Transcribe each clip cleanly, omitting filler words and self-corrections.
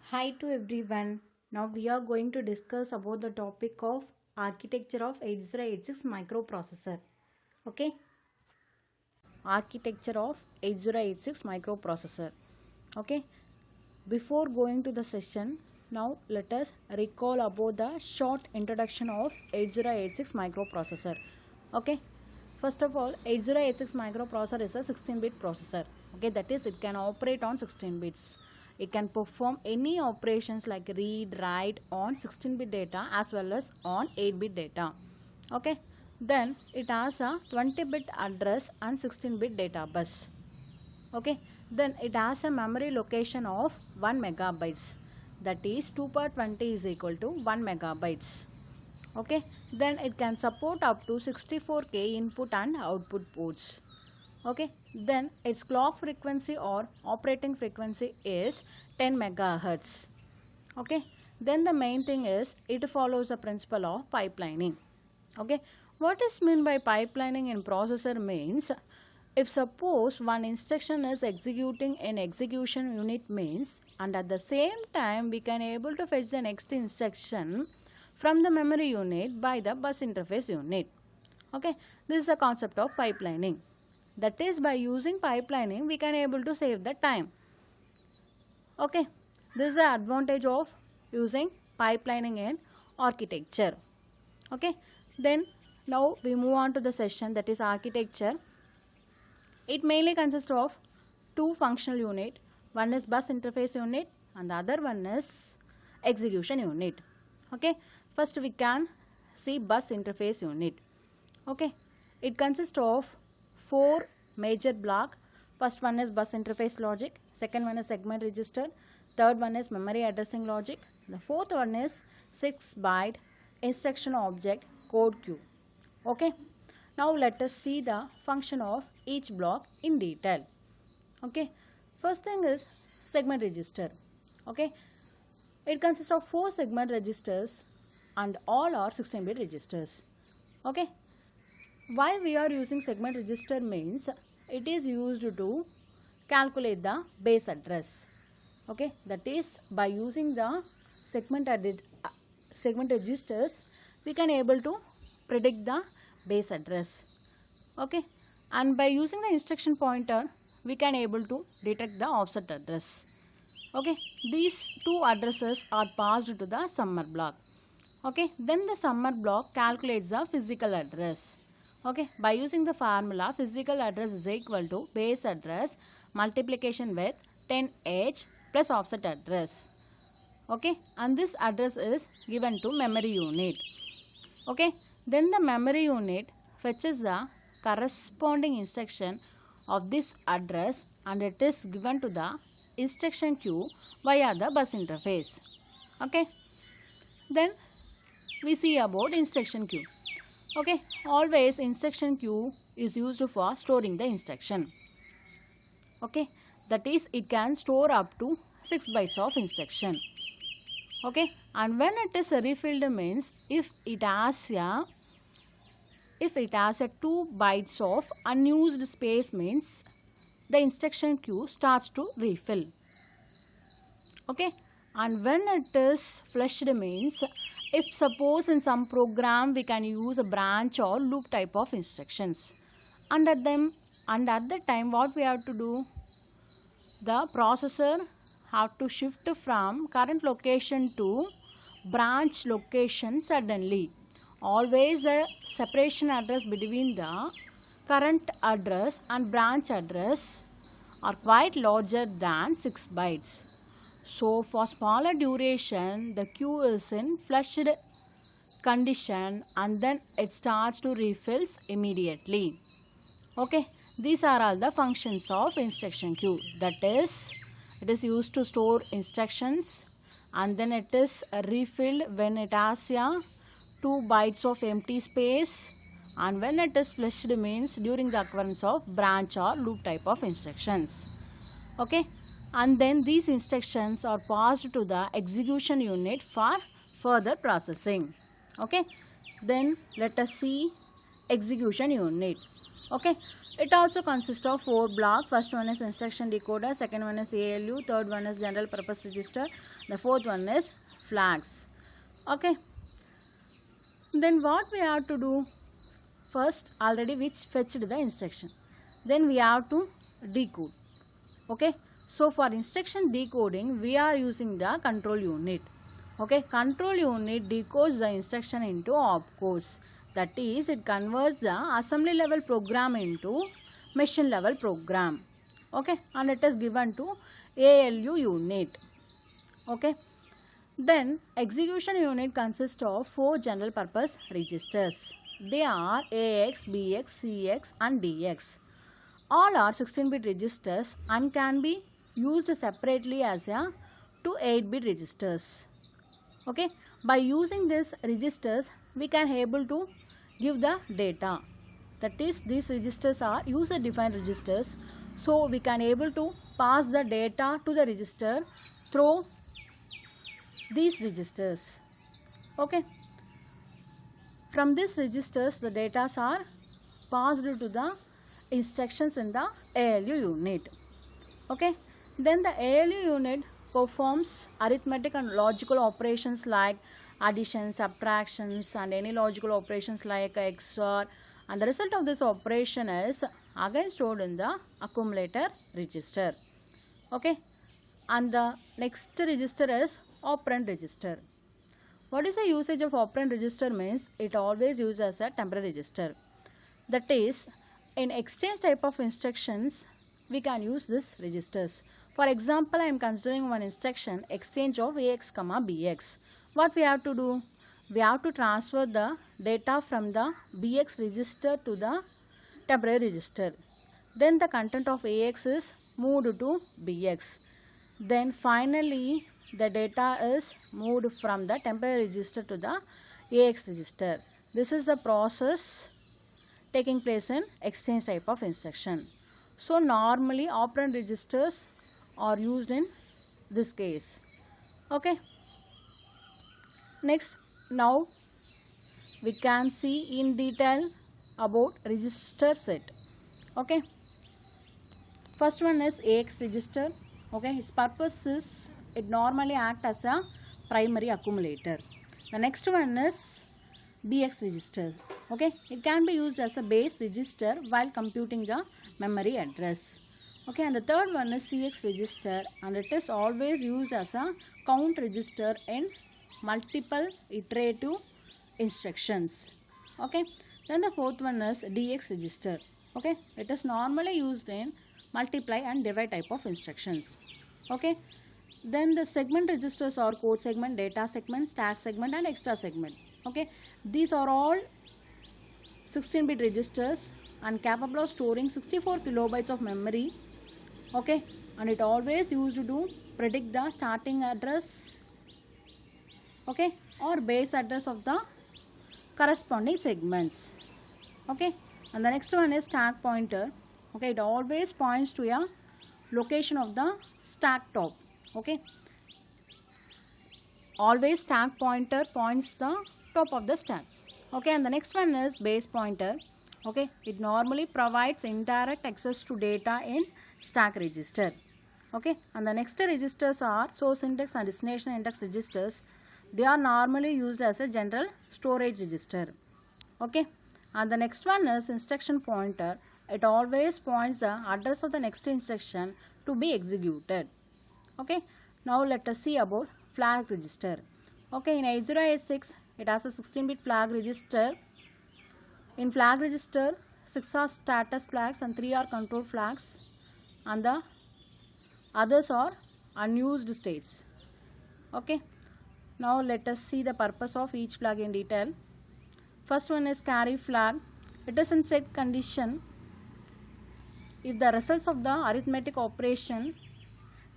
Hi to everyone. Now we are going to discuss about the topic of architecture of 8086 microprocessor. Okay? Architecture of 8086 microprocessor. Okay? Before going to the session, now let us recall about the short introduction of 8086 microprocessor. Okay? First of all, 8086 microprocessor is a 16-bit processor. Okay, that is it can operate on 16 bits. It can perform any operations like read, write on 16-bit data as well as on 8-bit data. Okay, then it has a 20-bit address and 16-bit data bus. Okay, then it has a memory location of 1 megabytes, that is 2 per 20 is equal to 1 megabytes. Okay, then it can support up to 64K input and output ports. Okay, then its clock frequency or operating frequency is 10 megahertz. Okay, then the main thing is it follows the principle of pipelining. Okay, what is meant by pipelining in processor means, if suppose one instruction is executing in execution unit means, and at the same time we can able to fetch the next instruction from the memory unit by the bus interface unit. Okay, this is the concept of pipelining. That is, by using pipelining we can able to save the time. Okay, this is the advantage of using pipelining in architecture. Okay, then now we move on to the session, that is architecture. It mainly consists of two functional unit. One is bus interface unit and the other one is execution unit. Okay, first we can see bus interface unit. Okay, it consists of four major block. First one is bus interface logic, second one is segment register, third one is memory addressing logic, the fourth one is 6-byte instruction object code queue. Okay, now let us see the function of each block in detail. Okay, first thing is segment register. Okay, it consists of 4 segment registers and all are 16-bit registers. Okay, why we are using segment register means, it is used to calculate the base address. Okay, that is, by using the segment registers we can able to predict the base address. Okay, and by using the instruction pointer we can able to detect the offset address. Okay, these two addresses are passed to the summer block. Okay, then the summer block calculates the physical address. Okay, by using the formula, physical address is equal to base address multiplication with 10h plus offset address. Okay, and this address is given to memory unit. Okay, then the memory unit fetches the corresponding instruction of this address and it is given to the instruction queue via the bus interface. Okay, then we see about instruction queue. Okay, always instruction queue is used for storing the instruction. Okay, that is, it can store up to 6 bytes of instruction. Okay, and when it is refilled means, if it has a 2 bytes of unused space means, the instruction queue starts to refill. Okay, and when it is flushed means, if suppose in some program we can use a branch or loop type of instructions, and at the time what we have to do, the processor have to shift from current location to branch location suddenly. Always the separation address between the current address and branch address are quite larger than 6 bytes. So for smaller duration the queue is in flushed condition and then it starts to refills immediately. Okay, these are all the functions of instruction queue. That is, it is used to store instructions and then it is refilled when it has 2 bytes of empty space, and when it is flushed means during the occurrence of branch or loop type of instructions. Okay, and then these instructions are passed to the execution unit for further processing. Okay, then let us see execution unit. Okay, It also consists of 4 blocks. First one is instruction decoder, second one is ALU, third one is general purpose register, the fourth one is flags. Okay. Then what we have to do? First, already we fetched the instruction. Then we have to decode. Okay. So for instruction decoding, we are using the control unit. Okay. Control unit decodes the instruction into opcodes. That is, it converts the assembly level program into machine level program. Okay. And it is given to ALU unit. Okay. Then execution unit consists of 4 general purpose registers. They are AX, BX, CX and DX. All are 16-bit registers and can be used separately as a 2 8-bit registers. Okay. By using these registers, we can able to give the data. That is, these registers are user defined registers. So we can able to pass the data to the register through these registers. Okay. From these registers, the data are passed to the instructions in the ALU unit. Okay. Then the ALU unit performs arithmetic and logical operations like addition, subtractions and any logical operations like XOR, and the result of this operation is again stored in the accumulator register. Okay. And the next register is operand register. What is the usage of operand register means? It always used as a temporary register. That is, in exchange type of instructions, we can use these registers. For example, I am considering one instruction exchange of AX, BX. What we have to do? We have to transfer the data from the BX register to the temporary register. Then the content of AX is moved to BX. Then finally, the data is moved from the temporary register to the AX register. This is the process taking place in exchange type of instruction. So normally operand registers are used in this case. Okay. Next, now we can see in detail about register set. Okay. First one is AX register. Okay. Its purpose is it normally acts as a primary accumulator. The next one is BX register. Okay. It can be used as a base register while computing the memory address. Okay. And the third one is CX register, and it is always used as a count register in multiple iterative instructions. Okay. Then the fourth one is DX register. Okay. It is normally used in multiply and divide type of instructions. Okay. Then the segment registers are code segment, data segment, stack segment and extra segment. Okay. These are all 16-bit registers and capable of storing 64 kilobytes of memory. Okay. And it always used to predict the starting address, okay, or base address of the corresponding segments. Okay. And the next one is stack pointer. Okay. It always points to a location of the stack top. Okay. Always stack pointer points the top of the stack. Okay. And the next one is base pointer. Okay. It normally provides indirect access to data in stack register. Okay. And the next registers are source index and destination index registers. They are normally used as a general storage register. Okay. And the next one is instruction pointer. It always points the address of the next instruction to be executed. Okay. Now let us see about flag register. Okay. In 8086, it has a 16-bit flag register. In flag register, 6 are status flags and 3 are control flags, and the others are unused states. Okay. Now let us see the purpose of each flag in detail. First one is carry flag. It is in set condition if the results of the arithmetic operation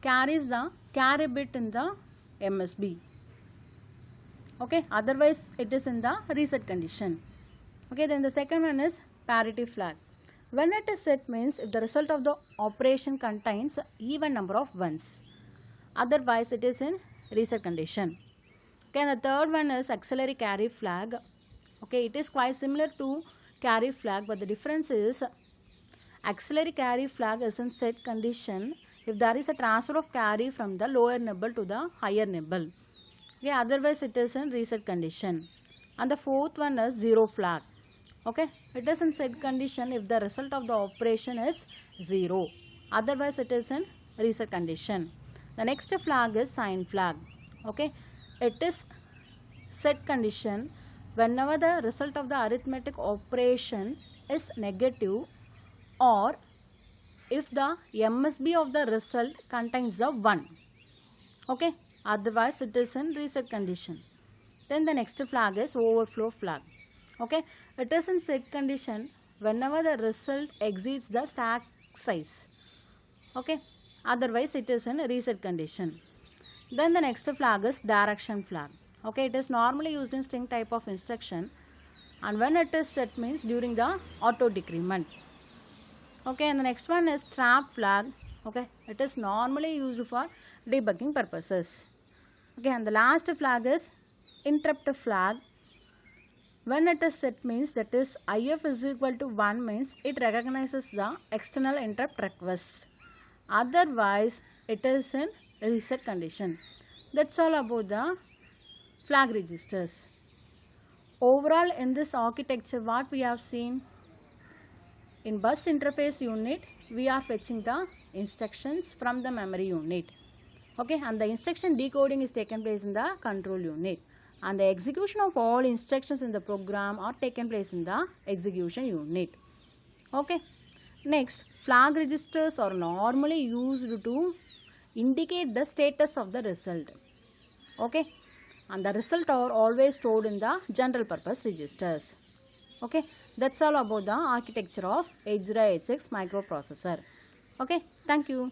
carries the carry bit in the MSB. Okay. Otherwise, it is in the reset condition. Okay. Then the second one is parity flag. When it is set means if the result of the operation contains even number of ones. Otherwise, it is in reset condition. Okay. And the third one is auxiliary carry flag. Okay. It is quite similar to carry flag, but the difference is Auxiliary carry flag is in set condition if there is a transfer of carry from the lower nibble to the higher nibble. Okay, otherwise it is in reset condition. And the fourth one is zero flag. Okay, it is in set condition if the result of the operation is 0. Otherwise it is in reset condition. The next flag is sign flag. Okay, it is set condition whenever the result of the arithmetic operation is negative or if the MSB of the result contains the 1. Okay, otherwise it is in reset condition. Then the next flag is overflow flag. Okay, it is in set condition whenever the result exceeds the stack size. Okay, otherwise it is in reset condition. Then the next flag is direction flag. Okay, it is normally used in string type of instruction, and when it is set means during the auto decrement. Okay, and the next one is trap flag. Okay, it is normally used for debugging purposes. Okay, and the last flag is interrupt flag. When it is set means that is if is equal to 1 means it recognizes the external interrupt request. Otherwise it is in reset condition. That's all about the flag registers. Overall in this architecture what we have seen, in bus interface unit we are fetching the instructions from the memory unit. Okay, and the instruction decoding is taken place in the control unit, and the execution of all instructions in the program are taken place in the execution unit. Okay, next, flag registers are normally used to indicate the status of the result. Okay, and the result are always stored in the general purpose registers. Okay, that's all about the architecture of 8086 microprocessor. Okay, thank you.